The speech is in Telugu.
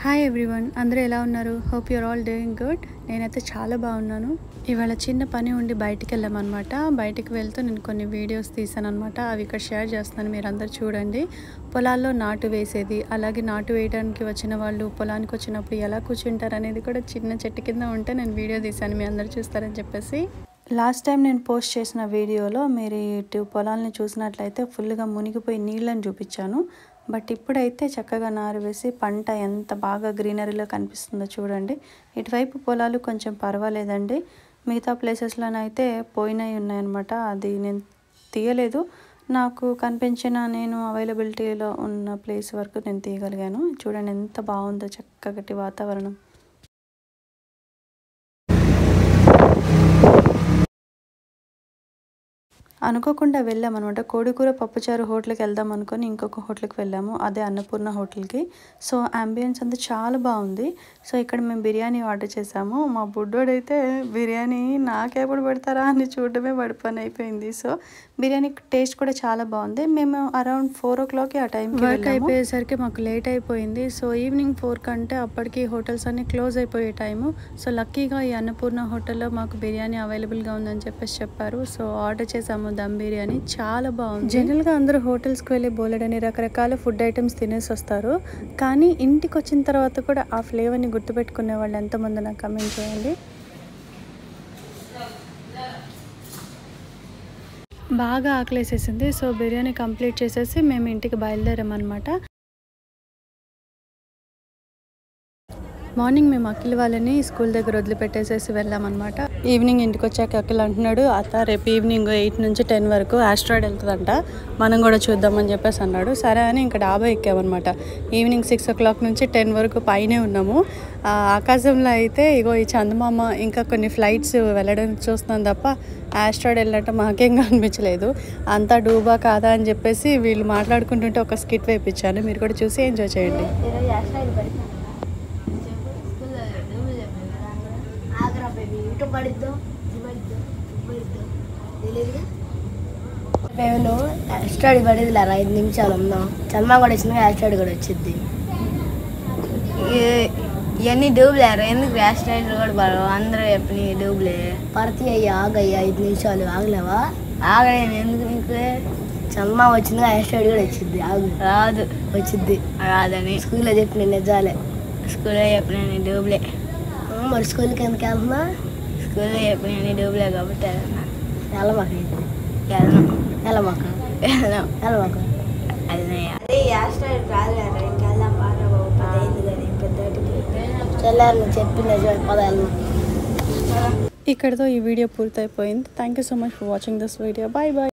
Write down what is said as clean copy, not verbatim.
హాయ్ ఎవ్రీవన్, అందరూ ఎలా ఉన్నారు? Hope your all doing good. నేనైతే చాలా బాగున్నాను. ఇవాళ చిన్న పని ఉండి బయటికి వెళ్ళామన్నమాట. బయటికి వెళ్తూ నేను కొన్ని వీడియోస్ తీసాను అనమాట. అవి ఇక్కడ షేర్ చేస్తున్నాను, మీరు అందరు చూడండి. పొలాల్లో నాటు వేసేది, అలాగే నాటు వేయడానికి వచ్చిన వాళ్ళు పొలానికి వచ్చినప్పుడు ఎలా కూర్చుంటారు అనేది కూడా చిన్న చెట్టు కింద ఉంటే నేను వీడియో తీశాను, మీ అందరు చూస్తారని చెప్పేసి. లాస్ట్ టైం నేను పోస్ట్ చేసిన వీడియోలో మీరు ఇటు పొలాలని చూసినట్లయితే ఫుల్గా మునిగిపోయి నీళ్ళని చూపించాను. బట్ ఇప్పుడైతే చక్కగా నారు వేసి పంట ఎంత బాగా గ్రీనరీలో కనిపిస్తుందో చూడండి. ఇటువైపు పొలాలు కొంచెం పర్వాలేదండి, మిగతా ప్లేసెస్లోనైతే పోయినవి ఉన్నాయన్నమాట. అది నేను తీయలేదు, నాకు కనిపించిన నేను అవైలబిలిటీలో ఉన్న ప్లేస్ వరకు నేను తీయగలిగాను. చూడండి ఎంత బాగుందో చక్కటి వాతావరణం. అనుకోకుండా వెళ్ళామన్నమాట. కోడికూర పప్పుచారు హోటల్కి వెళ్దాం అనుకొని ఇంకొక హోటల్కి వెళ్ళాము, అదే అన్నపూర్ణ హోటల్కి. సో అంబియన్స్ అంతా చాలా బాగుంది. సో ఇక్కడ మేము బిర్యానీ ఆర్డర్ చేసాము. మా బుడ్డోడైతే బిర్యానీ నాకెప్పుడు పెడతారా అని చూడడమే పని అయిపోయింది. సో బిర్యానీ టేస్ట్ కూడా చాలా బాగుంది. మేము అరౌండ్ 4 o'clock ఆ టైంకి వర్క్ అయిపోయేసరికి మాకు లేట్ అయిపోయింది. సో ఈవినింగ్ 4 కంటే అప్పటికి హోటల్స్ అన్నీ క్లోజ్ అయిపోయే టైము. సో లక్కీగా ఈ అన్నపూర్ణ హోటల్లో మాకు బిర్యానీ అవైలబుల్గా ఉందని చెప్పారు. సో ఆర్డర్ చేసాము దమ్ బిర్యానీ, చాలా బాగుంది. జనరల్గా అందరూ హోటల్స్కి వెళ్ళి బోలెడని రకరకాల ఫుడ్ ఐటమ్స్ తినేసి వస్తారు, కానీ ఇంటికి వచ్చిన తర్వాత కూడా ఆ ఫ్లేవర్ని గుర్తుపెట్టుకునే వాళ్ళు ఎంతమంది నాకు కమెంట్ చేయండి. బాగా ఆకలేసేసింది. సో బిర్యానీ కంప్లీట్ చేసేసి మేము ఇంటికి బయలుదేరామన్నమాట. మార్నింగ్ మేము అఖిల్ వాళ్ళని స్కూల్ దగ్గర వదిలిపెట్టేసేసి వెళ్ళామన్నమాట. ఈవినింగ్ ఇంటికి వచ్చాక అఖిల్ అంటున్నాడు, అత్త రేపు ఈవినింగ్ 8 నుంచి 10 వరకు ఆస్ట్రాయిడ్ వెళ్తుందంట, మనం కూడా చూద్దామని చెప్పేసి అన్నాడు. సరే అని ఇంకా డాబా ఎక్కామన్నమాట. ఈవినింగ్ 6 o'clock నుంచి 10 వరకు పైనే ఉన్నాము. ఆకాశంలో అయితే ఇగో ఈ చందమామ ఇంకా కొన్ని ఫ్లైట్స్ వెళ్ళడం చూస్తున్నాం తప్ప ఆస్ట్రాయిడ్ వెళ్ళినట్టు మాకేం కనిపించలేదు. అంతా డూబా కాదా అని చెప్పేసి వీళ్ళు మాట్లాడుకుంటుంటే ఒక స్కిట్ వేయించాను, మీరు కూడా చూసి ఎంజాయ్ చేయండి. మేము యాస్ట్రాయిడ్ పడేది లేరా 5 నిమిషాలు ఉన్నాం. చల్మా కూడా వచ్చినాక యాస్ట్రాయిడ్ కూడా వచ్చింది. ఇవన్నీ డూబులేరు, ఎందుకు యాస్ట్రాయిడ్ కూడా పడవు? అందరూ చెప్పిన డూబులే పడతాయి. అయ్యి ఆగయ్యా 5 నిమిషాలు ఆగలేవా? ఆగలేను, ఎందుకు నీకు? చల్మా వచ్చింది, యాస్ట్రాయిడ్ కూడా వచ్చింది. ఆగు, రాదు, వచ్చింది రాదని స్కూల్లో చెప్పిన నిజాలే. స్కూల్లో చెప్పిన డూబులే. మరి స్కూల్కి ఎందుకు వెళ్తున్నా? స్కూల్లో చెప్పిన డూబులే కాబట్టి వెళ్ళమాక వెళ్ళమాక వెళ్ళమాక అదే యాస్ట్రాయిడ్ రాలేరా, ఇంకెళ్దాం బాగా అయింది కానీ పెద్దటికి చెల్లారు చెప్పి నిజమే పదాలు. ఇక్కడతో ఈ వీడియో పూర్తయిపోయింది. Thank you so much for watching this video. Bye bye.